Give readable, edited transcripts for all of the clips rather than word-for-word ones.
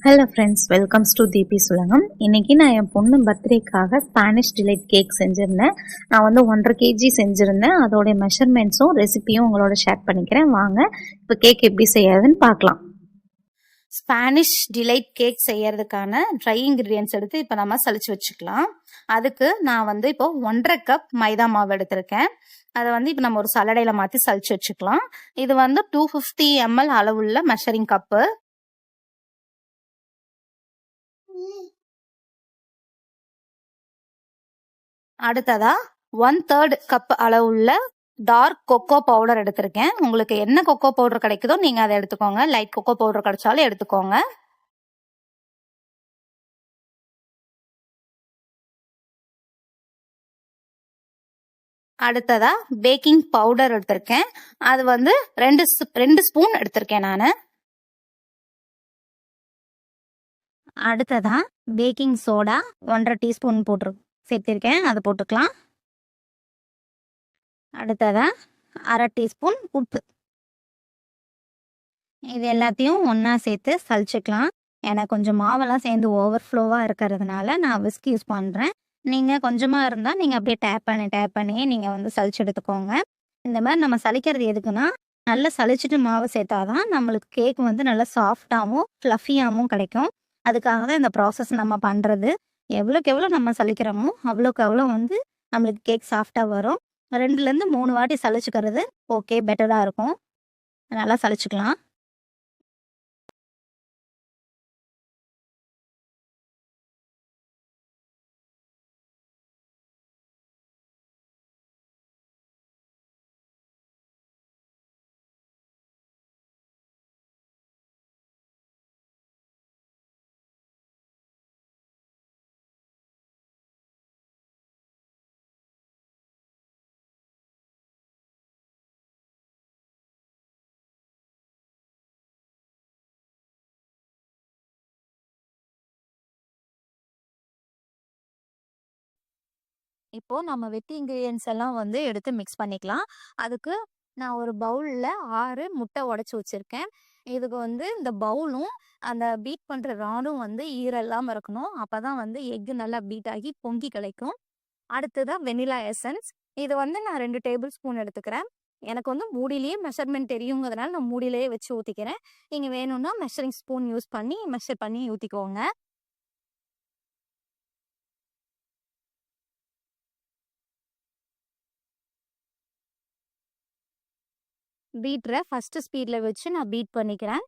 Hello friends, welcomes to தீபி சுலகம். இன்றைக்கி நான் என் பொண்ணு பர்த்டேக்காக ஸ்பானிஷ் டிலைட் கேக் செஞ்சுருந்தேன். நான் வந்து 1.5 kg செஞ்சுருந்தேன். அதோடைய மெஷர்மெண்ட்ஸும் ரெசிப்பியும் உங்களோட ஷேர் பண்ணிக்கிறேன். வாங்க இப்போ கேக் எப்படி செய்யறதுன்னு பார்க்கலாம். ஸ்பானிஷ் டிலைட் கேக் செய்யறதுக்கான ட்ரை இன்க்ரீடியன்ஸ் எடுத்து இப்போ நம்ம சலிச்சு வச்சுக்கலாம். அதுக்கு நான் வந்து இப்போ 1.5 கப் மைதா மாவு எடுத்திருக்கேன். அதை வந்து இப்போ நம்ம ஒரு சல்லடையில் மாற்றி சலிச்சு வச்சுக்கலாம். இது வந்து 250 ml அளவுள்ள மெஷரிங் கப்பு. அடுத்ததா 1/3 கப் அளவுள்ள டார்க் கொக்கோ பவுடர் எடுத்திருக்கேன். உங்களுக்கு என்ன கொக்கோ பவுடர் கிடைக்குதோ நீங்க அதை எடுத்துக்கோங்க. லைட் கொக்கோ பவுடர் கிடைச்சாலும் எடுத்துக்கோங்க. அடுத்ததா பேக்கிங் பவுடர் எடுத்திருக்கேன். அது வந்து 2 ஸ்பூன் எடுத்திருக்கேன் நான். அடுத்ததா பேக்கிங் சோடா 1.5 டீஸ்பூன் சேர்த்திருக்கேன். அதை போட்டுக்கலாம். அடுத்ததா 1/2 டீஸ்பூன் உப்பு. இது எல்லாத்தையும் ஒன்றா சேர்த்து சலிச்சுக்கலாம். எனக்கு கொஞ்சம் மாவெல்லாம் சேர்ந்து ஓவர்ஃப்ளோவாக இருக்கிறதுனால நான் விஸ்க் யூஸ் பண்ணுறேன். நீங்கள் கொஞ்சமாக இருந்தால் நீங்கள் அப்படியே டேப் பண்ணி நீங்கள் வந்து சலிச்சு எடுத்துக்கோங்க. இந்த மாதிரி நம்ம சலிக்கிறது எதுக்குன்னா, நல்லா சலிச்சுட்டு மாவு சேர்த்தாதான் நம்மளுக்கு கேக் வந்து நல்லா சாஃப்டாகவும் ஃப்ளஃபியாகவும் கிடைக்கும். அதுக்காக தான் இந்த ப்ராசஸ் நம்ம பண்ணுறது. எவ்வளோக்கு எவ்வளோ நம்ம சலிக்கிறோமோ அவ்வளோக்கு அவ்வளோ வந்து நம்மளுக்கு கேக் சாஃப்டாக வரும். 2லேருந்து 3 வாட்டி சலிச்சுக்கிறது ஓகே, பெட்டராக இருக்கும். நல்லா சலிச்சுக்கலாம். இப்போ நம்ம வெட்டி இன்க்ரீடியன்ஸ் எல்லாம் வந்து எடுத்து மிக்ஸ் பண்ணிக்கலாம். அதுக்கு நான் ஒரு பவுலில் 6 முட்டை உடச்சி வச்சுருக்கேன். இதுக்கு வந்து இந்த பவுலும் அந்த பீட் பண்ணுற ராடும் வந்து ஈரம் இல்லாமல் இருக்கணும். அப்போ தான் வந்து எக்கு நல்லா பீட் ஆகி பொங்கி கிடைக்கும். அடுத்ததான் வெனிலா எசன்ஸ். இது வந்து நான் 2 டேபிள் ஸ்பூன் எடுத்துக்கிறேன். எனக்கு வந்து மூடிலேயே மெஷர்மெண்ட் தெரியுங்கிறதுனால நான் மூடிலேயே வச்சு ஊற்றிக்கிறேன். நீங்கள் வேணும்னா மெஷரிங் ஸ்பூன் யூஸ் பண்ணி மெஷர் பண்ணி ஊற்றிக்கோங்க. பீட்டரை ஃபஸ்ட்டு ஸ்பீடில் வச்சு நான் பீட் பண்ணிக்கிறேன்.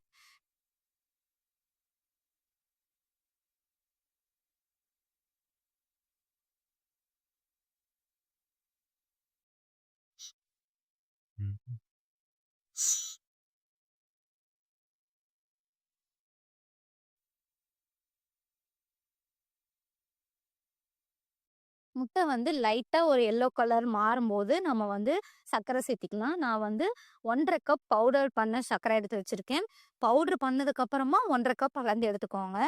முட்டை வந்து லைட்டாக ஒரு எல்லோ கலர் மாறும்போது நம்ம வந்து சர்க்கரை சேர்த்திக்கலாம். நான் வந்து 1.5 கப் பவுடர் பண்ண சர்க்கரை எடுத்து வச்சுருக்கேன். பவுட்ரு பண்ணதுக்கப்புறமா 1.5 கப் கலந்து எடுத்துக்கோங்க.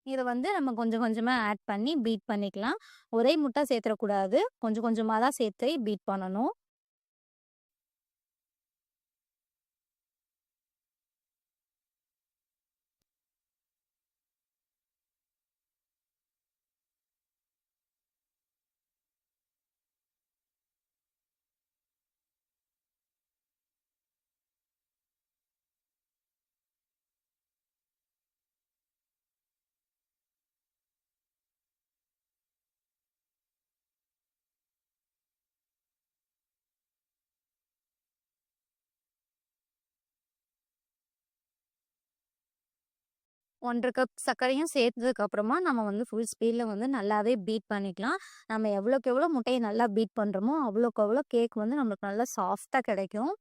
இதை வந்து நம்ம கொஞ்சம் கொஞ்சமாக ஆட் பண்ணி பீட் பண்ணிக்கலாம். ஒரே முட்டை சேர்த்துடக்கூடாது, கொஞ்சம் கொஞ்சமாக தான் சேர்த்து பீட் பண்ணணும். ஒன்றரை கப் சர்க்கரையும் சேர்த்ததுக்கப்புறமா நம்ம வந்து ஃபுல் ஸ்பீடில் வந்து நல்லாவே பீட் பண்ணிக்கலாம். நம்ம எவ்வளோக்கு எவ்வளோ முட்டையை நல்லா பீட் பண்ணுறோமோ அவ்வளோக்கு அவ்வளோ கேக் வந்து நம்மளுக்கு நல்லா சாஃப்டாக கிடைக்கும்.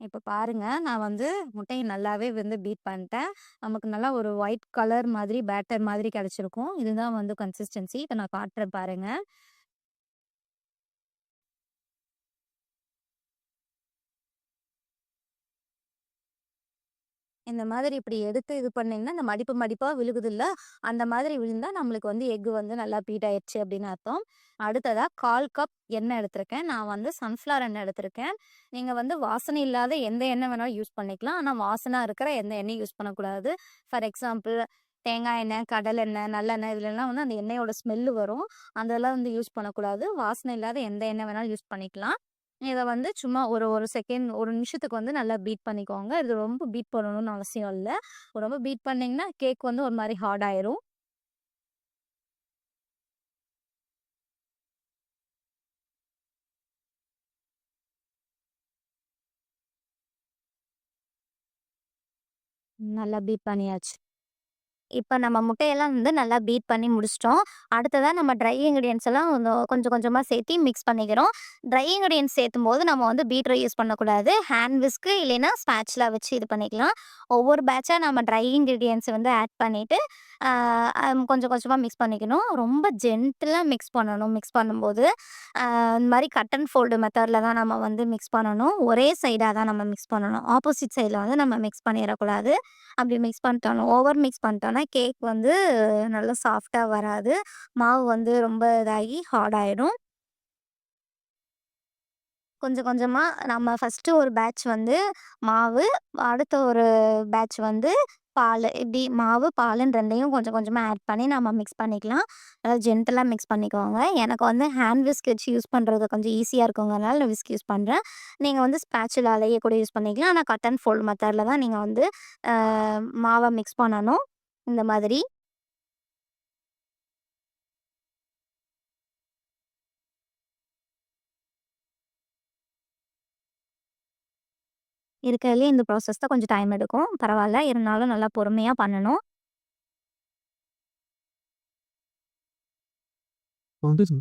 இப்போ பாருங்க, நான் வந்து முட்டையை நல்லாவே வந்து பீட் பண்ணிட்டேன். நமக்கு நல்லா ஒரு ஒயிட் கலர் மாதிரி பேட்டர் மாதிரி கிடைச்சிருக்கும். இதுதான் வந்து கன்சிஸ்டன்சி. இப்போ நான் காட்டுறேன் பாருங்க. இந்த மாதிரி இப்படி எடுத்து இது பண்ணீங்கன்னா, இந்த மடிப்பு மடிப்பா விழுகுதுல்ல, அந்த மாதிரி விழுந்தா நம்மளுக்கு வந்து எக் வந்து நல்லா பீட் ஆயிருச்சு அப்படின்னு அர்த்தம். அடுத்ததா 1/4 கப் எண்ணெய் எடுத்திருக்கேன். நான் வந்து சன்ஃப்ளவர் எண்ணெய் எடுத்திருக்கேன். நீங்க வந்து வாசனை இல்லாத எந்த எண்ணெய் வேணாலும் யூஸ் பண்ணிக்கலாம். ஆனா வாசனை இருக்கிற எந்த எண்ணெயும் யூஸ் பண்ணக்கூடாது. ஃபார் எக்ஸாம்பிள் தேங்காய் எண்ணெய், கடலெண்ணெய், நல்லெண்ணெய் இதுலலாம் வந்து அந்த எண்ணெயோட ஸ்மெல்லு வரும். அதெல்லாம் வந்து யூஸ் பண்ணக்கூடாது. வாசனை இல்லாத எந்த எண்ணெய் வேணாலும் யூஸ் பண்ணிக்கலாம். இத வந்து சும்மா ஒரு 1 செகண்ட் 1 நிமிஷத்துக்கு வந்து நல்லா பீட் பண்ணிக்கோங்க. இது ரொம்ப பீட் பண்ணணும்னு அவசியம் இல்ல. ரொம்ப பீட் பண்ணீங்கன்னா, கேக் வந்து ஒரு மாரி ஹார்ட் ஆயிரும். நல்லா பீட் பண்ணியாச்சு. இப்ப நம்ம முட்டையெல்லாம் வந்து நல்லா பீட் பண்ணி முடிச்சுட்டோம். அடுத்ததா நம்ம ட்ரை இன்கிரியன்ட்ஸ் எல்லாம் கொஞ்சம் கொஞ்சமா சேர்த்தி மிக்ஸ் பண்ணிக்கிறோம். ட்ரை இன்கிரியன்ட்ஸ் சேர்த்தும்போது நம்ம வந்து பீட்டர யூஸ் பண்ணக்கூடாது. ஹேண்ட் விஸ்க் இல்லைன்னா ஸ்பேச்சுலா வச்சு இது பண்ணிக்கலாம். ஒவ்வொரு பேட்சா நம்ம ட்ரை இன்கிரியன்ட்ஸ் வந்து ஆட் பண்ணிட்டு, ஆ கொஞ்சம் கொஞ்சமா மிக்ஸ் பண்ணிக்கணும். ரொம்ப ஜென்டிலா மிக்ஸ் பண்ணணும். மிக்ஸ் பண்ணும்போது, இந்த மாரி கட் அண்ட் ஃபோல்டு மெத்தட்ல தான் நம்ம வந்து மிக்ஸ் பண்ணணும். ஒரே சைடா தான் நம்ம மிக்ஸ் பண்ணணும். ஆப்போசிட் சைட்ல வந்து நம்ம மிக்ஸ் பண்ணிறக்கூடாது. அப்படி மிக்ஸ் பண்ணிட்டோம் ஓவர் மிக்ஸ் பண்ணிட்டோம்னா கேக் வந்து நல்லா சாஃப்டா வராது. மாவு வந்து ரொம்ப இதாகி ஹார்ட் ஆயிடும். கொஞ்சம் கொஞ்சமா நம்ம ஃபர்ஸ்ட்டு ஒரு பேட்ச் வந்து மாவு, அடுத்த ஒரு பேட்ச் வந்து பாலு. இப்படி மாவு, பாலுன்னு 2யும் கொஞ்சம் கொஞ்சமா ஆட் பண்ணி நம்ம மிக்ஸ் பண்ணிக்கலாம். அதாவது ஜென்டிலா மிக்ஸ் பண்ணிக்கோங்க. எனக்கு வந்து ஹேண்ட் விஸ்க் வச்சு யூஸ் பண்றது கொஞ்சம் ஈஸியா இருக்குங்கிறனால நான் விஸ்க் யூஸ் பண்றேன். நீங்க வந்து ஸ்பேச்சுலாலயே கூட யூஸ் பண்ணிக்கலாம். ஆனா கட் அண்ட் ஃபோல்ட் மெத்தட்ல தான் நீங்க வந்து அ மாவ மிக்ஸ் பண்ணணும். இந்த மாதிரி. இருக்கறதுலயே இந்த ப்ராசஸ் தான் கொஞ்சம் டைம் எடுக்கும். பரவால்ல. இருந்தாலும் நல்லா பொறுமையா பண்ணணும். வந்துச்சு.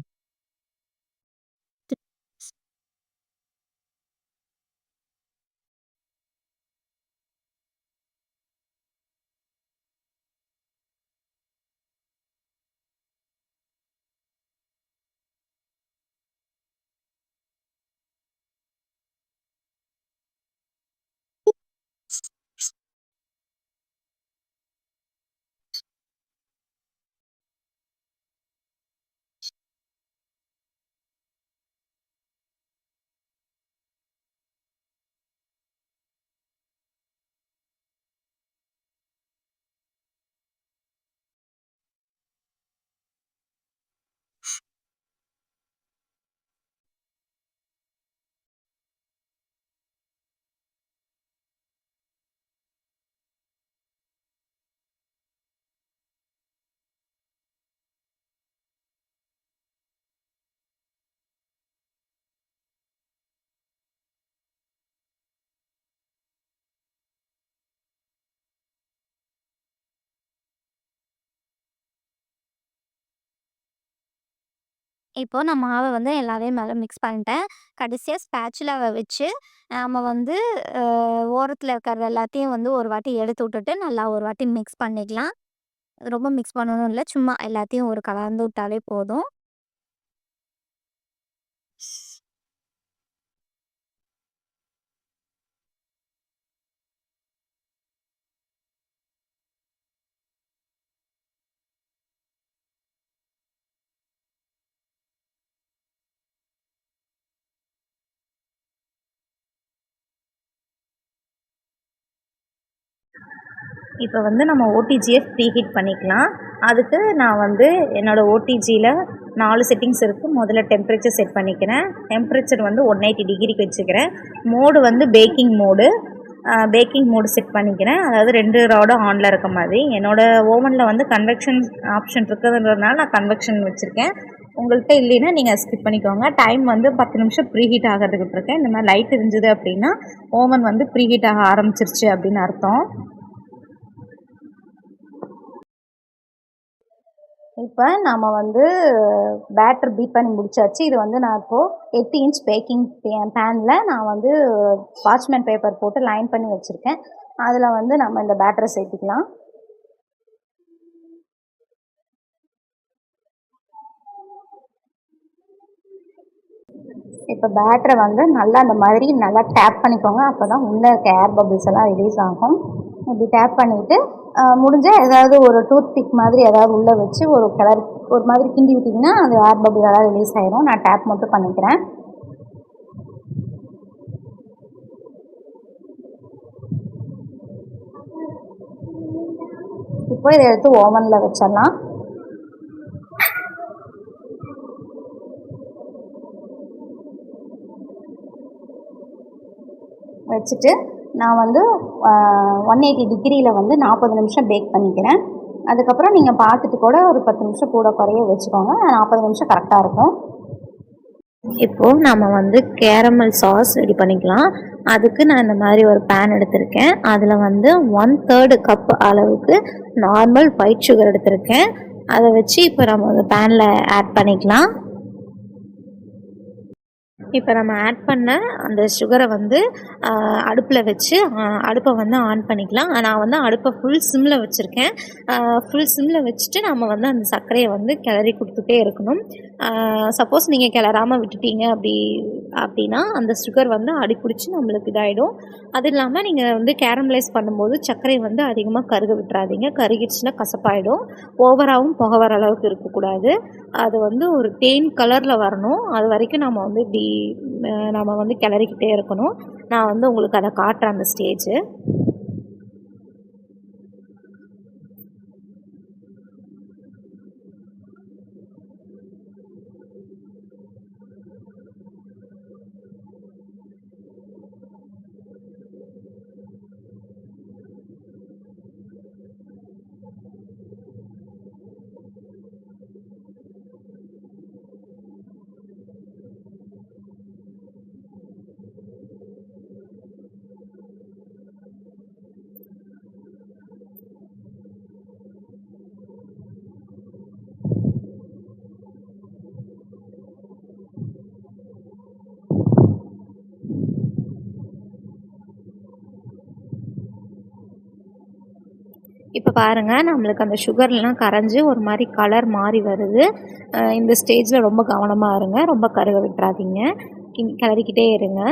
இப்போ நான் மாவ வந்து எல்லாத்தையும் மேல மிக்ஸ் பண்ணிட்டேன். கடைசியா ஸ்பேச்சுலாவ வச்சு நம்ம வந்து அ ஓரத்துல இருக்கிறது எல்லாத்தையும் வந்து ஒரு வாட்டி எடுத்து விட்டுட்டு, நல்லா ஒரு வாட்டி மிக்ஸ் பண்ணிக்கலாம். ரொம்ப மிக்ஸ் பண்ணணும்னு இல்ல. சும்மா எல்லாத்தையும் ஒரு கலந்து விட்டாலே போதும். இப்போ வந்து நம்ம ஓடிஜியை ப்ரீஹீட் பண்ணிக்கலாம். அதுக்கு நான் வந்து என்னோடய ஓடிஜியில் 4 செட்டிங்ஸ் இருக்குது. முதல்ல டெம்பரேச்சர் செட் பண்ணிக்கிறேன். டெம்பரேச்சர் வந்து 180 டிகிரிக்கு வச்சுக்கிறேன். மோடு வந்து பேக்கிங் மோடு செட் பண்ணிக்கிறேன். அதாவது 2 ராடும் ஆனில் இருக்க மாதிரி. என்னோடய ஓவனில் வந்து கன்வெக்ஷன் ஆப்ஷன் இருக்கிறதுனால நான் கன்வெக்ஷன் வச்சுருக்கேன். உங்கள்கிட்ட இல்லைன்னா நீங்கள் ஸ்கிப் பண்ணிக்கோங்க. டைம் வந்து 10 நிமிஷம் ப்ரீஹீட் ஆகிறதுக்கு விட்டுருக்கேன். இந்த மாதிரி லைட் இருந்தது அப்படின்னா ஓவன் வந்து ப்ரீஹீட் ஆக ஆரம்பிச்சிருச்சு அப்படின்னு அர்த்தம். இப்போ நம்ம வந்து பேட்டர் பீட் பண்ணி முடிச்சாச்சு. இது வந்து நான் இப்போது 8 இன்ச் பேக்கிங் பேனில் நான் வந்து பார்ச்மெண்ட் பேப்பர் போட்டு லைன் பண்ணி வச்சுருக்கேன். அதில் வந்து நம்ம இந்த பேட்டரை சேர்த்துக்கலாம். இப்போ பேட்டரை வந்து நல்லா இந்த மாதிரி நல்லா டேப் பண்ணிக்கோங்க. அப்போ தான் உள்ளே இருக்க ஏர் பபிள்ஸ் எல்லாம் ரிலீஸ் ஆகும். இப்படி டேப் பண்ணிவிட்டு முடிஞ்சால் ஏதாவது ஒரு டூத் பிக் மாதிரி ஏதாவது உள்ளே வச்சு ஒரு கலர் ஒரு மாதிரி கிண்டி விட்டிங்கன்னா அது ஏர் பபிள் எல்லாம் ரிலீஸ் ஆயிரும். நான் டேப் மட்டும் பண்ணிக்கிறேன். இப்போ இதை எடுத்து ஓவனில் வச்சிடலாம். வச்சுட்டு நான் வந்து 180 டிகிரியில் வந்து 40 நிமிஷம் பேக் பண்ணிக்கிறேன். அதுக்கப்புறம் நீங்கள் பார்த்துட்டு கூட ஒரு 10 நிமிஷம் கூட குறைய வச்சுக்கோங்க. 40 நிமிஷம் கரெக்டாக இருக்கும். இப்போது நம்ம வந்து கேரமல் சாஸ் ரெடி பண்ணிக்கலாம். அதுக்கு நான் இந்த மாதிரி ஒரு பேன் எடுத்திருக்கேன். அதில் வந்து 1/3 கப் அளவுக்கு நார்மல் ஒயிட் சுகர் எடுத்திருக்கேன். அதை வச்சு இப்போ நம்ம அந்த பேனில் ஆட் பண்ணிக்கலாம். இப்போ நம்ம ஆட் பண்ண அந்த சுகரை வந்து அடுப்பில் வச்சு அடுப்பை வந்து ஆன் பண்ணிக்கலாம். நான் வந்து அடுப்பை ஃபுல் சிம்மில் வச்சுருக்கேன். ஃபுல் சிம்மில் வச்சுட்டு நம்ம வந்து அந்த சர்க்கரையை வந்து கிளறி கொடுத்துட்டே இருக்கணும். சப்போஸ் நீங்கள் கிளறாமல் விட்டுட்டீங்க அப்படின்னா அந்த சுகர் வந்து அடிப்பிடிச்சி நம்மளுக்கு இதாகிடும். அது இல்லாமல் நீங்கள் வந்து கேரமலைஸ் பண்ணும்போது சர்க்கரை வந்து அதிகமாக கருக விட்டுறாதீங்க. கருகிடுச்சுன்னா கசப்பாயிடும். ஓவராகவும் புகை வர அளவுக்கு இருக்கக்கூடாது. அது வந்து ஒரு தேன் கலரில் வரணும். அது வரைக்கும் நம்ம வந்து இப்படி நம்ம வந்து கிளறிக்கிட்டே இருக்கணும். நான் வந்து உங்களுக்கு அதை காட்டுறேன் அந்த ஸ்டேஜு. இப்போ பாருங்கள், நம்மளுக்கு அந்த சுகர்லாம் கரைஞ்சி ஒரு மாதிரி கலர் மாறி வருது. இந்த ஸ்டேஜில் ரொம்ப கவனமாக இருங்க. ரொம்ப கருக விட்டுறாதீங்க. கிளறிக்கிட்டே இருங்க.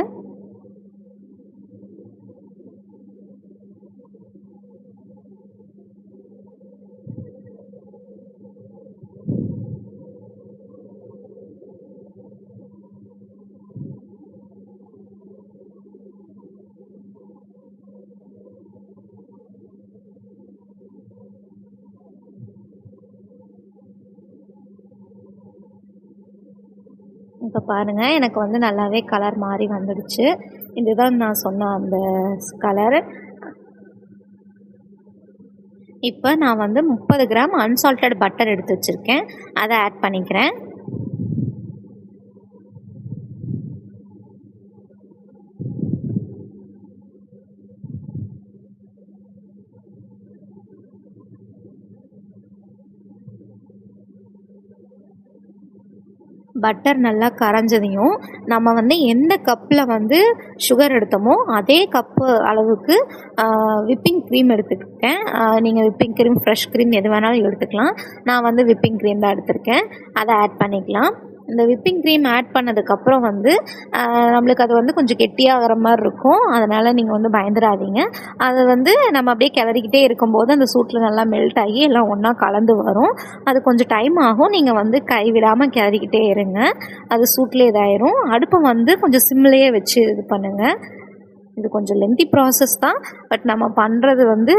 இப்போ பாருங்கள், எனக்கு வந்து நல்லாவே கலர் மாறி வந்துடுச்சு. இதுதான் நான் சொன்ன அந்த கலர். இப்போ நான் வந்து 30 கிராம் அன்சால்டட் பட்டர் எடுத்து வச்சுருக்கேன். அதை ஆட் பண்ணிக்கிறேன். பட்டர் நல்லா கரைஞ்சதையும் நம்ம வந்து எந்த கப்பில் வந்து சுகர் எடுத்தோமோ அதே கப்பு அளவுக்கு விப்பிங் க்ரீம் எடுத்துக்கிட்டேன். நீங்கள் விப்பிங் க்ரீம், ஃப்ரெஷ் க்ரீம் எது வேணாலும் எடுத்துக்கலாம். நான் வந்து விப்பிங் க்ரீம் தான் எடுத்திருக்கேன். அதை ஆட் பண்ணிக்கலாம். இந்த விப்பிங் க்ரீம் ஆட் பண்ணதுக்கப்புறம் வந்து நம்மளுக்கு அது வந்து கொஞ்சம் கெட்டியாகிற மாதிரி இருக்கும். அதனால் நீங்கள் வந்து பயந்துடாதீங்க. அது வந்து நம்ம அப்படியே கிளறிக்கிட்டே இருக்கும்போது அந்த சூட்டில் நல்லா மெல்ட் ஆகி எல்லாம் ஒன்றா கலந்து வரும். அது கொஞ்சம் டைம் ஆகும். நீங்கள் வந்து கைவிடாமல் கிளறிக்கிட்டே இருங்க. அது சூட்லேயே இதாயிரும். அடுப்பை வந்து கொஞ்சம் சிம்லேயே வச்சு இது பண்ணுங்கள். இது கொஞ்சம் லென்த்தி ப்ராசஸ் தான். பட் நம்ம பண்ணுறது வந்து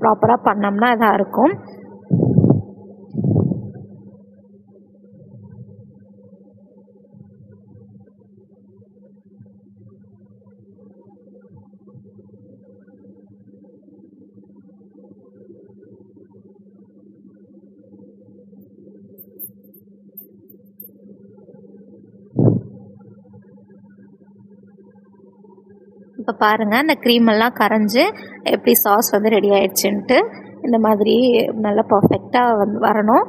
ப்ராப்பராக பண்ணோம்னா இதாக இருக்கும். இப்போ பாருங்கள், அந்த க்ரீமெல்லாம் கரைஞ்சி எப்படி சாஸ் வந்து ரெடி ஆயிடுச்சுன்ட்டு. இந்த மாதிரி நல்லா பர்ஃபெக்டாக வந்து வரணும்.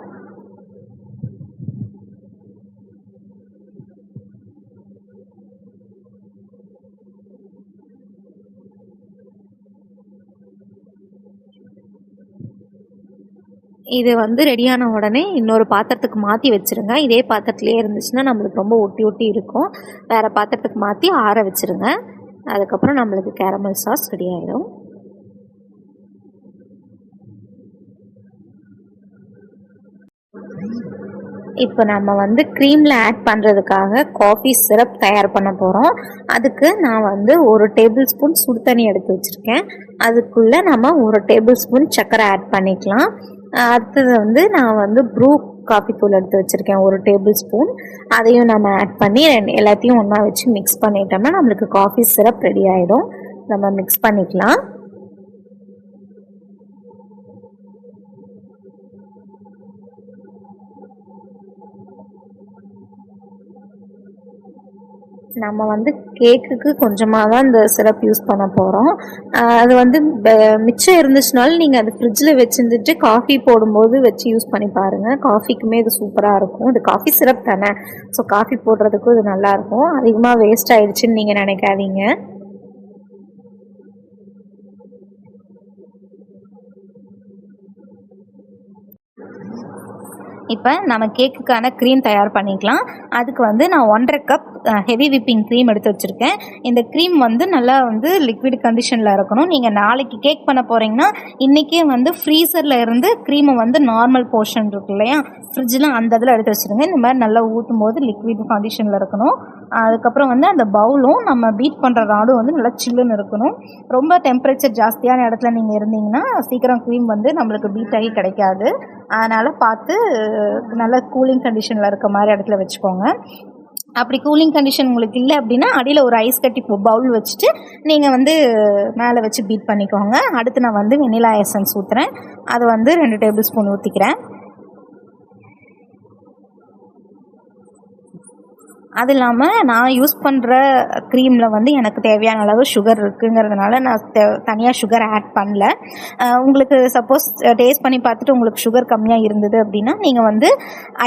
இது வந்து ரெடியான உடனே இன்னொரு பாத்திரத்துக்கு மாற்றி வச்சுருங்க. இதே பாத்திரத்துலேயே இருந்துச்சுன்னா நம்மளுக்கு ரொம்ப ஒட்டி ஒட்டி இருக்கும். வேறு பாத்திரத்துக்கு மாற்றி ஆற வச்சுருங்க. அதுக்கப்புறம் நம்மளுக்கு கேரமல் சாஸ் ரெடி ஆகிடும். இப்போ நம்ம வந்து க்ரீமில் ஆட் பண்ணுறதுக்காக காஃபி சிரப் தயார் பண்ண போகிறோம். அதுக்கு நான் வந்து 1 டேபிள் ஸ்பூன் சுடு தண்ணி எடுத்து வச்சுருக்கேன். அதுக்குள்ளே நம்ம 1 டேபிள் ஸ்பூன் சர்க்கரை ஆட் பண்ணிக்கலாம். அடுத்தது வந்து நான் வந்து ப்ரூ காஃபி தூள் எடுத்து வச்சுருக்கேன் 1 டேபிள் ஸ்பூன். அதையும் நம்ம ஆட் பண்ணி எல்லாத்தையும் ஒன்றா வச்சு மிக்ஸ் பண்ணிட்டோம்னா நம்மளுக்கு காஃபி சிரப் ரெடி ஆகிடும். நம்ம மிக்ஸ் பண்ணிக்கலாம். நம்ம வந்து கேக்குக்கு கொஞ்சமாக தான் இந்த சிரப் யூஸ் பண்ண போகிறோம். அது வந்து மிச்சம் இருந்துச்சுனாலும் நீங்கள் அது ஃப்ரிட்ஜில் வச்சுருந்துட்டு காஃபி போடும்போது வச்சு யூஸ் பண்ணி பாருங்கள். காஃபிக்குமே இது சூப்பராக இருக்கும். இது காஃபி சிரப் தானே, ஸோ காஃபி போடுறதுக்கும் இது நல்லாயிருக்கும். அதிகமாக வேஸ்ட் ஆகிடுச்சின்னு நீங்கள் நினைக்காதீங்க. இப்போ நம்ம கேக்குக்கான க்ரீம் தயார் பண்ணிக்கலாம். அதுக்கு வந்து நான் 1.5 கப் ஹெவி விப்பிங் க்ரீம் எடுத்து வச்சுருக்கேன். இந்த க்ரீம் வந்து நல்லா வந்து லிக்விட் கண்டிஷனில் இருக்கணும். நீங்கள் நாளைக்கு கேக் பண்ண போகிறீங்கன்னா இன்றைக்கே வந்து ஃப்ரீசரில் இருந்து க்ரீமை வந்து நார்மல் போர்ஷன் இருக்கு இல்லையா, ஃப்ரிட்ஜில் அந்த இதில் எடுத்து வச்சுருங்க. இந்த மாதிரி நல்லா ஊற்றும் போது லிக்விட் கண்டிஷனில் இருக்கணும். அதுக்கப்புறம் வந்து அந்த பவுலும் நம்ம பீட் பண்ணுற ராடும் வந்து நல்லா சில்லுன்னு இருக்கணும். ரொம்ப டெம்பரேச்சர் ஜாஸ்தியான இடத்துல நீங்கள் இருந்தீங்கன்னா சீக்கிரம் க்ரீம் வந்து நம்மளுக்கு பீட் ஆகி கிடைக்காது. அதனால் பார்த்து நல்ல கூலிங் கண்டிஷனில் இருக்க மாதிரி இடத்துல வச்சுக்கோங்க. அப்படி கூலிங் கண்டிஷன் உங்களுக்கு இல்லை அப்படின்னா அடியில் ஒரு ஐஸ் கட்டி பவுல் வச்சுட்டு நீங்கள் வந்து மேலே வச்சு பீட் பண்ணிக்கோங்க. அடுத்து நான் வந்து வெனிலா எசன்ஸ் ஊற்றுறேன். அது வந்து 2 டேபிள் ஸ்பூன் ஊற்றிக்கிறேன். அது இல்லாமல் நான் யூஸ் பண்ணுற க்ரீமில் வந்து எனக்கு தேவையான அளவு சுகர் இருக்குங்கிறதுனால நான் தனியாக சுகர் ஆட் பண்ணல. உங்களுக்கு சப்போஸ் டேஸ்ட் பண்ணி பார்த்துட்டு உங்களுக்கு சுகர் கம்மியாக இருந்தது அப்படின்னா நீங்கள் வந்து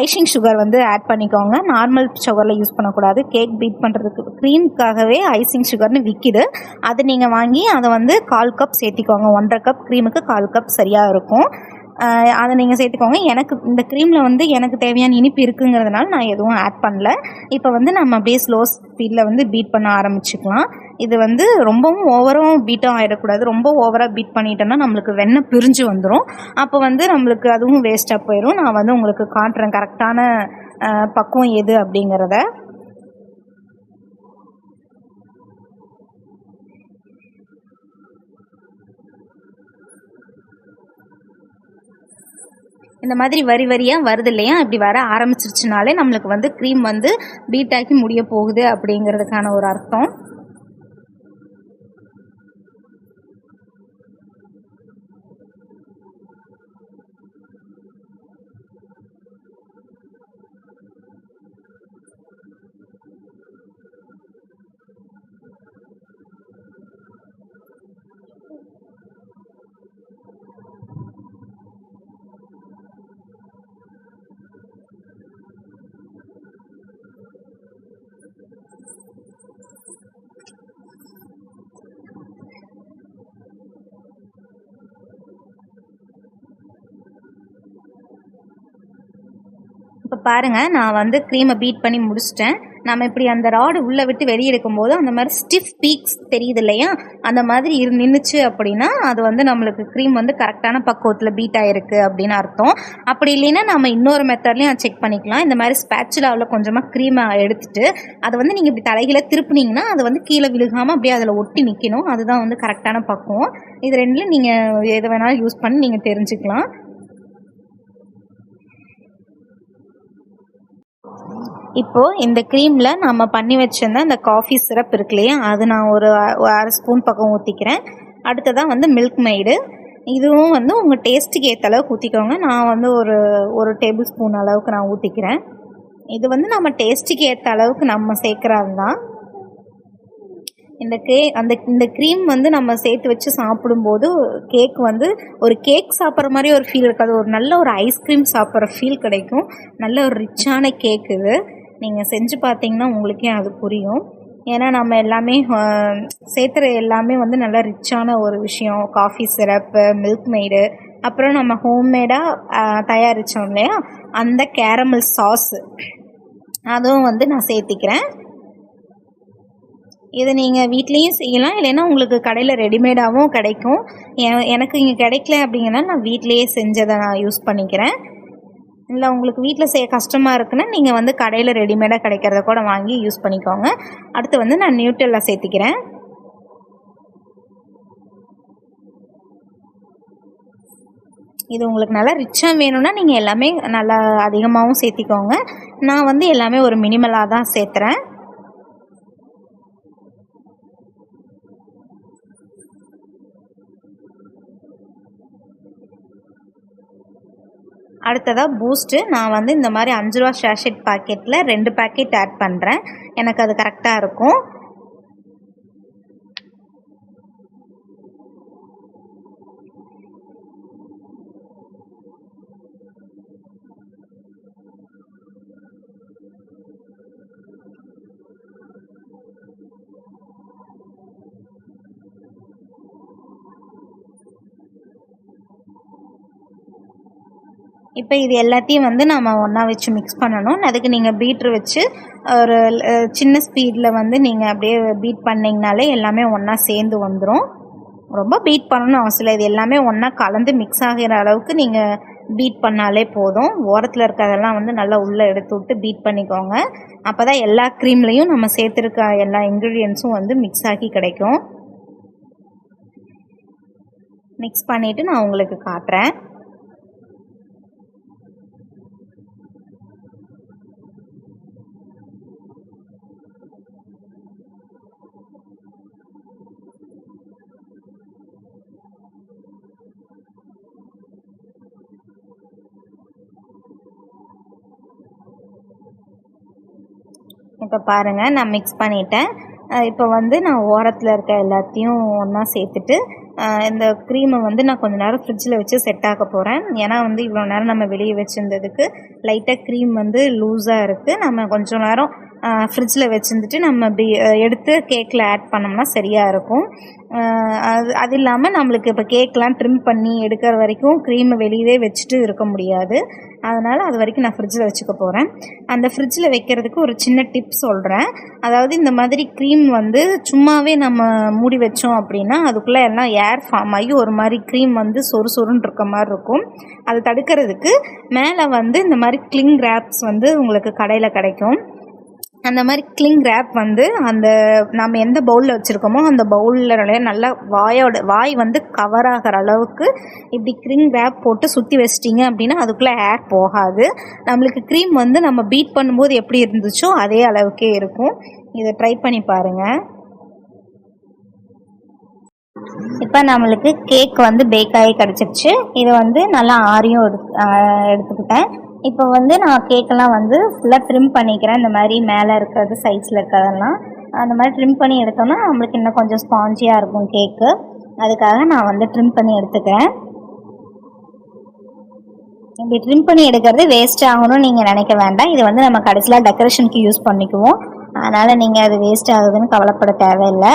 ஐசிங் சுகர் வந்து ஆட் பண்ணிக்கோங்க. நார்மல் சுகரில் யூஸ் பண்ணக்கூடாது. கேக் பீட் பண்ணுறதுக்கு க்ரீமுக்காகவே ஐசிங் சுகர்னு விற்கிது. அது நீங்கள் வாங்கி அதை வந்து 1/4 கப் சேர்த்திக்கோங்க. 1.5 கப் க்ரீமுக்கு 1/4 கப் சரியாக இருக்கும். அதை நீங்கள் சேர்த்துக்கோங்க. எனக்கு இந்த க்ரீமில் வந்து எனக்கு தேவையான இனிப்பு இருக்குங்கிறதுனால நான் எதுவும் ஆட் பண்ணல. இப்போ வந்து நம்ம அப்படியே ஸ்லோ ஸ்பீடில் வந்து பீட் பண்ண ஆரம்பிச்சுக்கலாம். இது வந்து ரொம்பவும் ஓவரும் பீட்டும் ஆகிடக்கூடாது. ரொம்ப ஓவராக பீட் பண்ணிட்டோன்னா நம்மளுக்கு வெண்ணெய் பிரிஞ்சு வந்துடும். அப்போ வந்து நம்மளுக்கு அதுவும் வேஸ்ட்டாக போயிடும். நான் வந்து உங்களுக்கு காட்டுறேன் கரெக்டான பக்குவம் எது அப்படிங்கிறத. இந்த மாதிரி வரி வரியாக வருது இல்லையா, இப்படி வர ஆரம்பிச்சிருச்சுனாலே நம்மளுக்கு வந்து க்ரீம் வந்து பீட் ஆக்கி முடிய போகுது அப்படிங்கிறதுக்கான ஒரு அர்த்தம். இப்போ பாருங்கள், நான் வந்து க்ரீமை பீட் பண்ணி முடிச்சிட்டேன். நம்ம இப்படி அந்த ராடு உள்ளே விட்டு வெளியே எடுக்கும்போது அந்த மாதிரி ஸ்டிஃப் பீக்ஸ் தெரியுது இல்லையா, அந்த மாதிரி நின்றுச்சு அப்படின்னா அது வந்து நம்மளுக்கு க்ரீம் வந்து கரெக்டான பக்குவத்தில் பீட் ஆகிருக்கு அப்படின்னு அர்த்தம். அப்படி இல்லைன்னா நம்ம இன்னொரு மெத்தட்லையும் செக் பண்ணிக்கலாம். இந்த மாதிரி ஸ்பேச்சுலாவில் கொஞ்சமாக க்ரீமை எடுத்துட்டு அதை வந்து நீங்கள் இப்படி தலைகளை திருப்புனீங்கன்னா அது வந்து கீழே விழுகாமல் அப்படியே அதில் ஒட்டி நிற்கணும். அதுதான் வந்து கரெக்டான பக்குவம். இது ரெண்டுலையும் நீங்கள் எது வேணாலும் யூஸ் பண்ணி நீங்கள் தெரிஞ்சுக்கலாம். இப்போது இந்த க்ரீமில் நம்ம பண்ணி வச்சுருந்த அந்த காஃபி சிரப் இருக்கு இல்லையா, அது நான் ஒரு 1/2 ஸ்பூன் பக்கம் ஊற்றிக்கிறேன். அடுத்ததாக வந்து மில்க் மெய்டு. இதுவும் வந்து உங்கள் டேஸ்ட்டுக்கு ஏற்ற அளவுக்கு ஊற்றிக்கோங்க. நான் வந்து ஒரு டேபிள் ஸ்பூன் அளவுக்கு நான் ஊற்றிக்கிறேன். இது வந்து நம்ம டேஸ்ட்டுக்கு ஏற்ற அளவுக்கு நம்ம சேர்க்குறது தான். இந்த க்ரீம் வந்து நம்ம சேர்த்து வச்சு சாப்பிடும்போது கேக் வந்து ஒரு கேக் சாப்பிட்ற மாதிரி ஒரு ஃபீல் இருக்காது. ஒரு நல்ல ஒரு ஐஸ்கிரீம் சாப்பிட்ற ஃபீல் கிடைக்கும். நல்ல ஒரு ரிச்சான கேக் இது. நீங்கள் செஞ்சு பார்த்தீங்கன்னா உங்களுக்கே அது புரியும். ஏன்னா நம்ம எல்லாமே சேர்த்துற எல்லாமே வந்து நல்லா ரிச்சான ஒரு விஷயம். காஃபி சிரப்பு, மில்க் மெய்டு, அப்புறம் நம்ம ஹோம்மேடாக தயாரித்தோம் இல்லையா அந்த கேரமல் சாஸு, அதுவும் வந்து நான் சேர்த்திக்கிறேன். இதை நீங்கள் வீட்லேயும் செய்யலாம், இல்லைன்னா உங்களுக்கு கடையில் ரெடிமேடாகவும் கிடைக்கும். எனக்கு இங்கே கிடைக்கல அப்படிங்கன்னா நான் வீட்லேயே செஞ்சதை நான் யூஸ் பண்ணிக்கிறேன். இல்லை உங்களுக்கு வீட்டில் செய்ய கஷ்டமாக இருக்குன்னா நீங்கள் வந்து கடையில் ரெடிமேடாக கிடைக்கிறத கூட வாங்கி யூஸ் பண்ணிக்கோங்க. அடுத்து வந்து நான் நியூட்ரெல்லா சேர்த்திக்கிறேன். இது உங்களுக்கு நல்லா ரிச்சாக வேணும்னா நீங்கள் எல்லாமே நல்லா அதிகமாகவும் சேர்த்திக்கோங்க. நான் வந்து எல்லாமே ஒரு மினிமலாக தான் சேர்த்துறேன். அடுத்ததாக பூஸ்ட்டு நான் வந்து இந்த மாதிரி 5 ரூபா ஷேஷெட் பாக்கெட்டில் 2 பேக்கெட் ஆட் பண்ணுறேன். எனக்கு அது கரெக்டாக இருக்கும். இப்போ இது எல்லாத்தையும் வந்து நம்ம ஒன்றா வச்சு மிக்ஸ் பண்ணணும். அதுக்கு நீங்கள் பீட்ரு வச்சு ஒரு சின்ன ஸ்பீடில் வந்து நீங்கள் அப்படியே பீட் பண்ணிங்கனாலே எல்லாமே ஒன்றா சேர்ந்து வந்துடும். ரொம்ப பீட் பண்ணணும்னு அவசியம் இல்லை. இது எல்லாமே ஒன்றா கலந்து மிக்ஸ் ஆகிற அளவுக்கு நீங்கள் பீட் பண்ணாலே போதும். ஓரத்தில் இருக்கிறதெல்லாம் வந்து நல்லா உள்ளே எடுத்து விட்டு பீட் பண்ணிக்கோங்க. அப்போ தான் எல்லா க்ரீம்லேயும் நம்ம சேர்த்துருக்க எல்லா இன்க்ரீடியன்ஸும் வந்து மிக்ஸ் ஆகி கிடைக்கும். மிக்ஸ் பண்ணிவிட்டு நான் உங்களுக்கு காட்டுறேன். இப்போ பாருங்கள் நான் மிக்ஸ் பண்ணிட்டேன். இப்போ வந்து நான் ஓரத்தில் இருக்க எல்லாத்தையும் ஒன்றா சேர்த்துட்டு இந்த க்ரீமை வந்து நான் கொஞ்சம் நேரம் ஃப்ரிட்ஜில் வச்சு செட் ஆக்க போகிறேன். ஏன்னா வந்து இவ்வளோ நேரம் நம்ம வெளியே வச்சுருந்ததுக்கு லைட்டாக க்ரீம் வந்து லூஸாக இருக்குது. நம்ம கொஞ்சம் நேரம் ஃப்ரிட்ஜில் வச்சுருந்துட்டு நம்ம எடுத்து கேக்கில் ஆட் பண்ணோம்னா சரியாக இருக்கும். அது இல்லாமல் நம்மளுக்கு இப்போ கேக்லாம் ட்ரிம் பண்ணி எடுக்கிற வரைக்கும் க்ரீமை வெளியவே வச்சுட்டு இருக்க முடியாது. அதனால் அது வரைக்கும் நான் ஃப்ரிட்ஜில் வச்சுக்க போகிறேன். அந்த ஃப்ரிட்ஜில் வைக்கிறதுக்கு ஒரு சின்ன டிப் சொல்கிறேன். அதாவது இந்த மாதிரி க்ரீம் வந்து சும்மாவே நம்ம மூடி வச்சோம் அப்படின்னா அதுக்குள்ளே எல்லாம் ஏர் ஃபார்ம் ஆகி ஒரு மாதிரி க்ரீம் வந்து சொருன்னு இருக்க மாதிரி இருக்கும். அது தடுக்கிறதுக்கு மேலே வந்து இந்த மாதிரி கிளிங் ரேப்ஸ் வந்து உங்களுக்கு கடையில் கிடைக்கும். அந்த மாதிரி கிளிங் ரேப் வந்து அந்த நம்ம எந்த பவுலில் வச்சுருக்கோமோ அந்த பவுலில் நல்லா வாய் வந்து கவர் ஆகிற அளவுக்கு இப்படி கிளிங் ரேப் போட்டு சுற்றி வச்சிட்டிங்க அப்படின்னா அதுக்குள்ளே ஏர் போகாது. நம்மளுக்கு க்ரீம் வந்து நம்ம பீட் பண்ணும்போது எப்படி இருந்துச்சோ அதே அளவுக்கே இருக்கும். இதை ட்ரை பண்ணி பாருங்கள். இப்போ நம்மளுக்கு கேக் வந்து பேக் ஆகி கிடச்சிருச்சு. இது வந்து நல்லா ஆரியும் எடுத்துக்கிட்டேன். இப்போ வந்து நான் கேக்கெல்லாம் வந்து ஃபுல்லாக ட்ரிம் பண்ணிக்கிறேன். இந்த மாதிரி மேலே இருக்கிறது சைட்ஸில் இருக்கிறதெல்லாம் அந்த மாதிரி ட்ரிம் பண்ணி எடுத்தோம்னா நம்மளுக்கு இன்னும் கொஞ்சம் ஸ்பாஞ்சியாக இருக்கும் கேக்கு. அதுக்காக நான் வந்து ட்ரிம் பண்ணி எடுத்துக்கிறேன். இப்படி ட்ரிம் பண்ணி எடுக்கிறது வேஸ்ட் ஆகணும்னு நீங்கள் நினைக்க வேண்டாம். இது வந்து நம்ம கடைசியில் டெக்கரேஷனுக்கு யூஸ் பண்ணிக்குவோம். அதனால் நீங்கள் அது வேஸ்ட் ஆகுதுன்னு கவலைப்பட தேவையில்லை.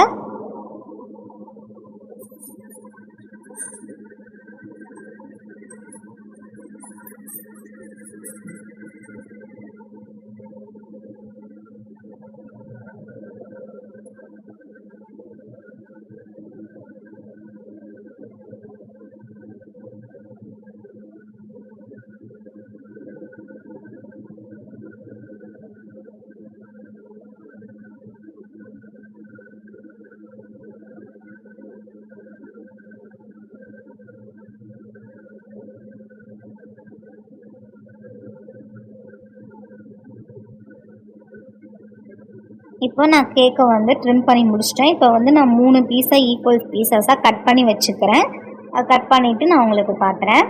இப்போ நான் கேக்கை வந்து ட்ரிம் பண்ணி முடிச்சிட்டேன். இப்போ வந்து நான் 3 பீஸாக ஈக்குவல் பீசஸாக கட் பண்ணி வச்சுக்கிறேன். அதை கட் பண்ணிவிட்டு நான் உங்களுக்கு காட்டுறேன்.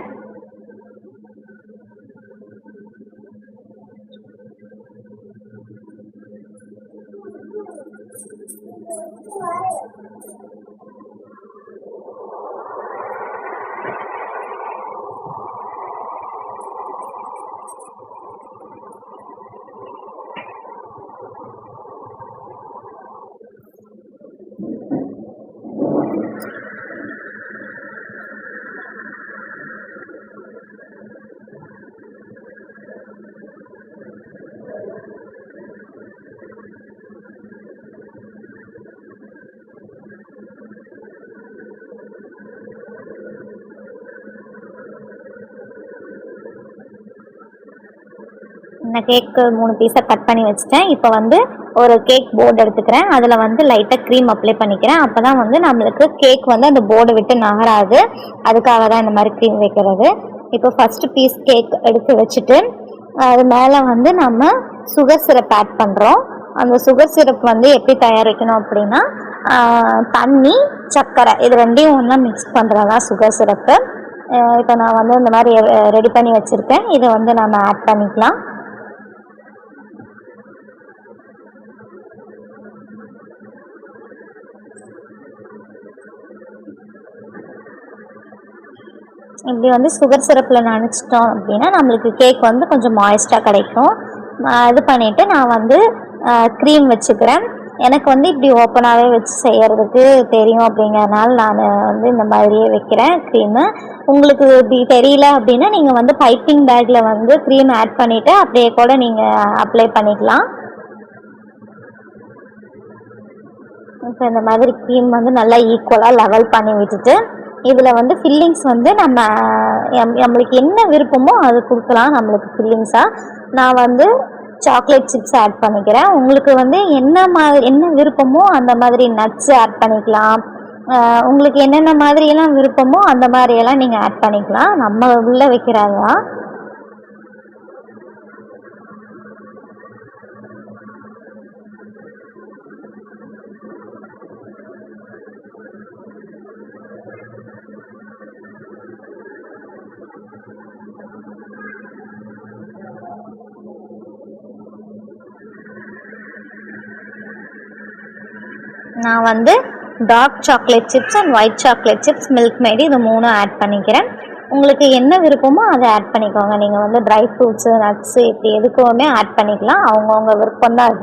நான் கேக்கு 3 பீஸாக கட் பண்ணி வச்சுட்டேன். இப்போ வந்து ஒரு கேக் போர்டு எடுத்துக்கிறேன். அதில் வந்து லைட்டாக க்ரீம் அப்ளை பண்ணிக்கிறேன். அப்போ தான் வந்து நம்மளுக்கு கேக் வந்து அந்த போர்டை விட்டு நகராது. அதுக்காக தான் இந்த மாதிரி க்ரீம் வைக்கிறது. இப்போ ஃபஸ்ட்டு பீஸ் கேக் எடுத்து வச்சுட்டு அது மேலே வந்து நம்ம சுகர் சிரப் ஆட் பண்ணுறோம். அந்த சுகர் சிரப் வந்து எப்படி தயாரிக்கணும் அப்படின்னா தண்ணி, சர்க்கரை இது ரெண்டையும் ஒன்றா மிக்ஸ் பண்ணுறது தான் சுகர் சிரப்பு. இப்போ நான் வந்து இந்த மாதிரி ரெடி பண்ணி வச்சுருக்கேன். இதை வந்து நம்ம ஆட் பண்ணிக்கலாம். இப்படி வந்து சுகர் சிரப்பில் நனைச்சிட்டோம் அப்படின்னா நம்மளுக்கு கேக் வந்து கொஞ்சம் மாய்ஸ்டாக கிடைக்கும். இது பண்ணிவிட்டு நான் வந்து க்ரீம் வச்சுக்கிறேன். எனக்கு வந்து இப்படி ஓப்பனாகவே வச்சு செய்கிறதுக்கு தெரியும் அப்படிங்கிறதுனால நான் வந்து இந்த மாதிரியே வைக்கிறேன் க்ரீமு. உங்களுக்கு இப்படி தெரியல அப்படின்னா நீங்கள் வந்து பைப்பிங் பேக்கில் வந்து க்ரீம் ஆட் பண்ணிவிட்டு அப்படியே கூட நீங்கள் அப்ளை பண்ணிக்கலாம். இப்போ இந்த மாதிரி க்ரீம் வந்து நல்லா ஈக்குவலாக லெவல் பண்ணி விட்டுட்டு இதில் வந்து ஃபில்லிங்ஸ் வந்து நம்மளுக்கு என்ன விருப்பமோ அது கொடுக்கலாம். நம்மளுக்கு ஃபில்லிங்ஸாக நான் வந்து சாக்லேட் சிப்ஸ் ஆட் பண்ணிக்கிறேன். உங்களுக்கு வந்து என்ன விருப்பமோ அந்த மாதிரி நட்ஸ் ஆட் பண்ணிக்கலாம். உங்களுக்கு என்னென்ன மாதிரியெல்லாம் விருப்பமோ அந்த மாதிரியெல்லாம் நீங்கள் ஆட் பண்ணிக்கலாம். நம்ம உள்ளே வைக்கிறது தான். நான் வந்து dark chocolate chips and white chocolate chips, Milkmaid இது 3 ஆட் பண்ணிக்கிறேன். உங்களுக்கு என்ன விருப்பமோ அதை ஆட் பண்ணிக்கோங்க. நீங்கள் வந்து ட்ரை ஃப்ரூட்ஸு, நட்ஸு இப்படி எதுக்குமே ஆட் பண்ணிக்கலாம். அவங்கவுங்க விருப்பம் தான் அது.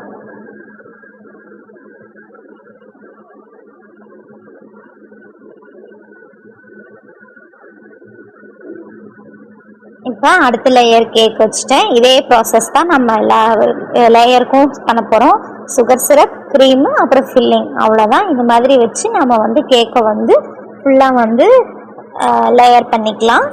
இப்போ அடுத்த லேயர் கேக் வச்சுட்டேன். இதே ப்ராசஸ் தான் நம்ம எல்லா லேயருக்கும் பண்ண போகிறோம். சுகர் சிரப், க்ரீமு, அப்புறம் ஃபில்லிங், அவ்வளோதான். இந்த மாதிரி வச்சு நம்ம வந்து கேக்கை வந்து ஃபுல்லாக வந்து லேயர் பண்ணிக்கலாம்.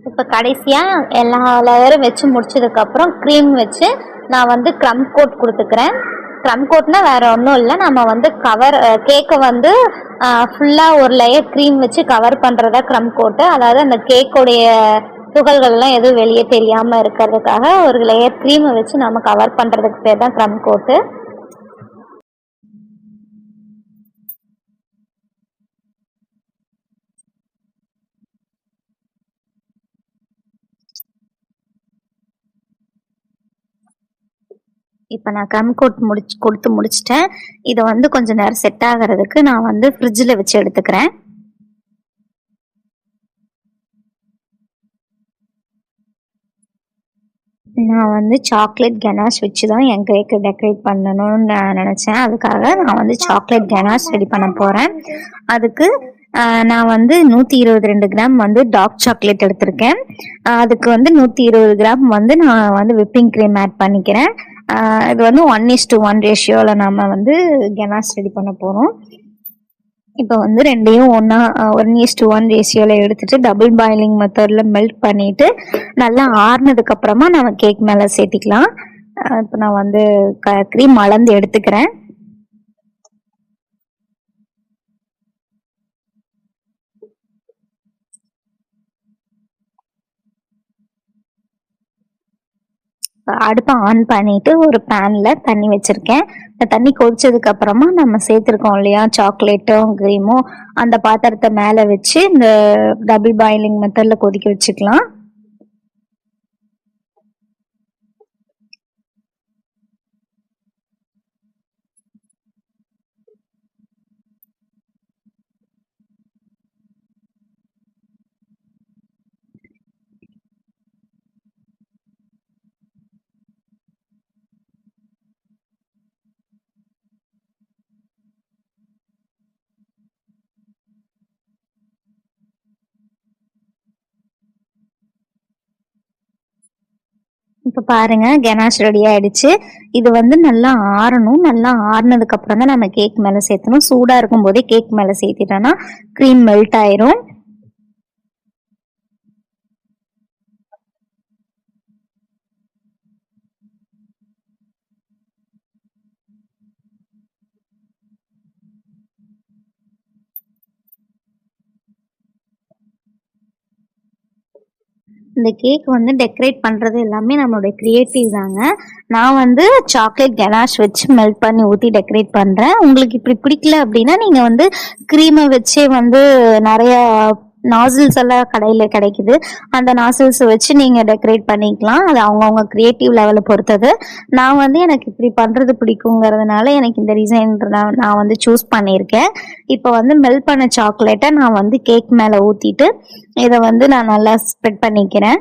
இப்போ கடைசியாக எல்லா லேயரும் வச்சு முடிச்சதுக்கப்புறம் க்ரீம் வச்சு நான் வந்து க்ரம் கோட் கொடுத்துக்கிறேன். க்ரம் கோட்னால் வேறு ஒன்றும் இல்லை, நம்ம வந்து கேக்கை வந்து ஃபுல்லாக ஒரு லேயர் க்ரீம் வச்சு கவர் பண்ணுறதா க்ரம் கோட்டு. அதாவது அந்த கேக்கோடைய துகள்கள்லாம் எதுவும் வெளியே தெரியாமல் இருக்கிறதுக்காக ஒரு லேயர் க்ரீமை வச்சு நம்ம கவர் பண்ணுறதுக்கு பேர் தான் க்ரம் கோட்டு. இப்போ நான் க்ரம் கோட் கொடுத்து முடிச்சிட்டேன். இதை வந்து கொஞ்சம் நேரம் செட் ஆகிறதுக்கு நான் வந்து ஃப்ரிட்ஜில் வச்சு எடுத்துக்கிறேன். நான் வந்து சாக்லேட் கனாஷ் வச்சு தான் என் கேக்கு டெக்கரேட் பண்ணணும்னு நான் நினச்சேன். அதுக்காக நான் வந்து சாக்லேட் கனாஷ் ரெடி பண்ண போகிறேன். அதுக்கு நான் வந்து 122 கிராம் வந்து டார்க் சாக்லேட் எடுத்திருக்கேன். அதுக்கு வந்து 120 கிராம் வந்து நான் வந்து விப்பிங் க்ரீம் ஆட் பண்ணிக்கிறேன். இது வந்து 1:1 ரேஷியோவில் நம்ம வந்து கனாஷ் ரெடி பண்ண போகிறோம். இப்போ வந்து ரெண்டையும் ஒன்றா 1:1 ரேஷியோவில் எடுத்துட்டு டபுள் பாயிலிங் மெத்தடில் மெல்ட் பண்ணிவிட்டு நல்லா ஆறுனதுக்கப்புறமா நம்ம கேக் மேலே சேர்த்திக்கலாம். இப்போ நான் வந்து க்ரீம் அளந்து எடுத்துக்கிறேன். அடுப்பை ஆன் பண்ணிட்டு ஒரு பேன்ல தண்ணி வச்சிருக்கேன். இந்த தண்ணி கொதிச்சதுக்கு அப்புறமா நம்ம சேர்த்துருக்கோம் இல்லையா சாக்லேட்டும் கிரீமும், அந்த பாத்திரத்தை மேலே வச்சு இந்த டபுள் பாயிலிங் மெத்தட்ல கொதிக்க வச்சுக்கலாம். இப்போ பாருங்க கெனாஷ் ரெடி ஆயிடுச்சு. இது வந்து நல்லா ஆறணும். நல்லா ஆறுனதுக்கு அப்புறம் தான் நம்ம கேக் மேலே சேர்த்தணும். சூடா இருக்கும் போதே கேக் மேலே சேர்த்திட்டோம்னா க்ரீம் மெல்ட் ஆயிரும். இந்த கேக் வந்து டெக்கரேட் பண்ணுறது எல்லாமே நம்மளுடைய கிரியேட்டிவ் தாங்க. நான் வந்து சாக்லேட் கெனாஷ் வச்சு மெல்ட் பண்ணி ஊற்றி டெக்கரேட் பண்ணுறேன். உங்களுக்கு இப்படி பிடிக்கல அப்படின்னா நீங்கள் வந்து க்ரீமை வச்சே வந்து நிறையா நாசில்ஸ் எல்லாம் கடையில் கிடைக்குது. அந்த நாசில்ஸ் வச்சு நீங்கள் டெக்கரேட் பண்ணிக்கலாம். அது அவங்கவுங்க க்ரியேட்டிவ் லெவலை பொறுத்தது. நான் வந்து எனக்கு இப்படி பண்ணுறது பிடிக்குங்கிறதுனால எனக்கு இந்த டிசைன் நான் வந்து சூஸ் பண்ணியிருக்கேன். இப்போ வந்து மெல்ட் பண்ண சாக்லேட்டை நான் வந்து கேக் மேலே ஊற்றிட்டு இதை வந்து நான் நல்லா ஸ்ப்ரெட் பண்ணிக்கிறேன்.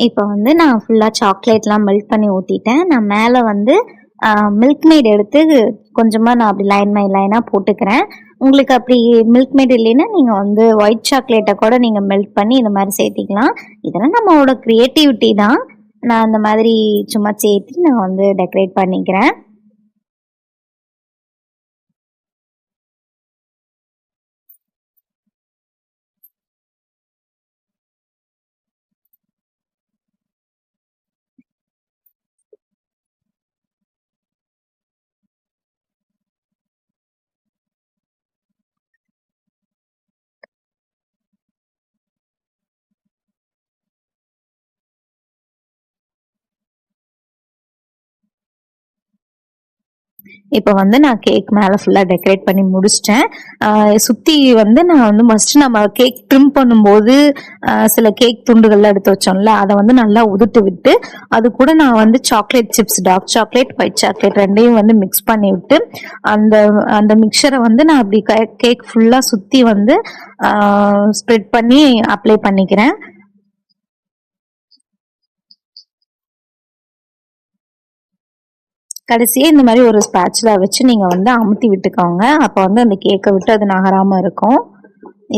இப்போ வந்து நான் ஃபுல்லாக சாக்லேட்லாம் மெல்ட் பண்ணி ஊற்றிட்டேன். நான் மேலே வந்து மில்க் மெய்ட் எடுத்து கொஞ்சமாக நான் அப்படி லைன் பை லைனாக போட்டுக்கிறேன். உங்களுக்கு அப்படி மில்க் மெய்ட் இல்லைன்னா நீங்கள் வந்து ஒயிட் சாக்லேட்டை கூட நீங்கள் மெல்ட் பண்ணி இந்த மாதிரி சேர்த்திக்கலாம். இதெல்லாம் நம்மளோட க்ரியேட்டிவிட்டி தான். நான் அந்த மாதிரி சும்மா சேர்த்து நான் வந்து டெக்கரேட் பண்ணிக்கிறேன். இப்போ வந்து நான் கேக் மேலே ஃபுல்லாக டெக்கரேட் பண்ணி முடிச்சிட்டேன். சுற்றி வந்து நான் வந்து ஃபஸ்ட்டு நம்ம கேக் ட்ரிம் பண்ணும்போது சில கேக் துண்டுகள்லாம் எடுத்து வச்சோம்ல, அதை வந்து நல்லா உதுட்டு விட்டு அது கூட நான் வந்து chocolate chips, dark chocolate, white chocolate ரெண்டையும் வந்து மிக்ஸ் பண்ணி விட்டு அந்த அந்த மிக்சரை வந்து நான் அப்படி கேக் ஃபுல்லாக சுற்றி வந்து ஸ்ப்ரெட் பண்ணி அப்ளை பண்ணிக்கிறேன். கடைசியாக இந்த மாதிரி ஒரு ஸ்பேட்சுலா வச்சு நீங்கள் வந்து அமுத்தி விட்டுக்கோங்க. அப்போ வந்து அந்த கேக்கை விட்டு அது நகராமல் இருக்கும்.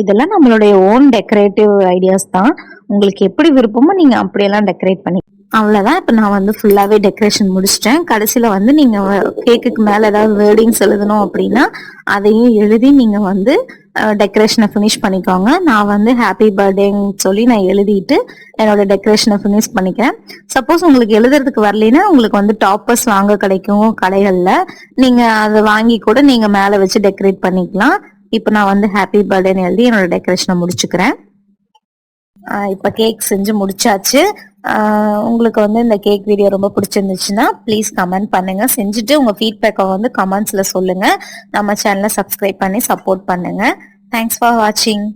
இதெல்லாம் நம்மளுடைய ஓன் டெக்கரேட்டிவ் ஐடியாஸ் தான். உங்களுக்கு எப்படி விருப்பமோ நீங்கள் அப்படியெல்லாம் டெக்கரேட் பண்ணி அவ்வளோதான். இப்போ நான் வந்து ஃபுல்லாகவே டெக்கரேஷன் முடிச்சிட்டேன். கடைசியில் வந்து நீங்கள் கேக்குக்கு மேலே ஏதாவது வேர்டிங்ஸ் எழுதணும் அப்படின்னா அதையும் எழுதி நீங்கள் வந்து டெக்கரேஷனை ஃபினிஷ் பண்ணிக்கோங்க. நான் வந்து ஹாப்பி பர்த்டேன்னு சொல்லி நான் எழுதிட்டு என்னோட டெக்கரேஷனை ஃபினிஷ் பண்ணிக்கிறேன். சப்போஸ் உங்களுக்கு எழுதுறதுக்கு வரலைன்னா உங்களுக்கு வந்து டாப்பர்ஸ் வாங்க கிடைக்கும் கடைகளில். நீங்கள் அதை வாங்கி கூட நீங்கள் மேலே வச்சு டெக்கரேட் பண்ணிக்கலாம். இப்போ நான் வந்து ஹாப்பி பர்த்டேன்னு எழுதி என்னோட டெக்கரேஷனை முடிச்சுக்கிறேன். இப்போ கேக் செஞ்சு முடிச்சாச்சு. உங்களுக்கு வந்து இந்த கேக் வீடியோ ரொம்ப பிடிச்சிருந்துச்சுன்னா ப்ளீஸ் கமெண்ட் பண்ணுங்க. செஞ்சுட்டு உங்க ஃபீட்பேக்கை வந்து கமெண்ட்ஸ்ல சொல்லுங்க. நம்ம சேனலை சப்ஸ்கிரைப் பண்ணி சப்போர்ட் பண்ணுங்க. தேங்க்ஸ் ஃபார் வாட்சிங்.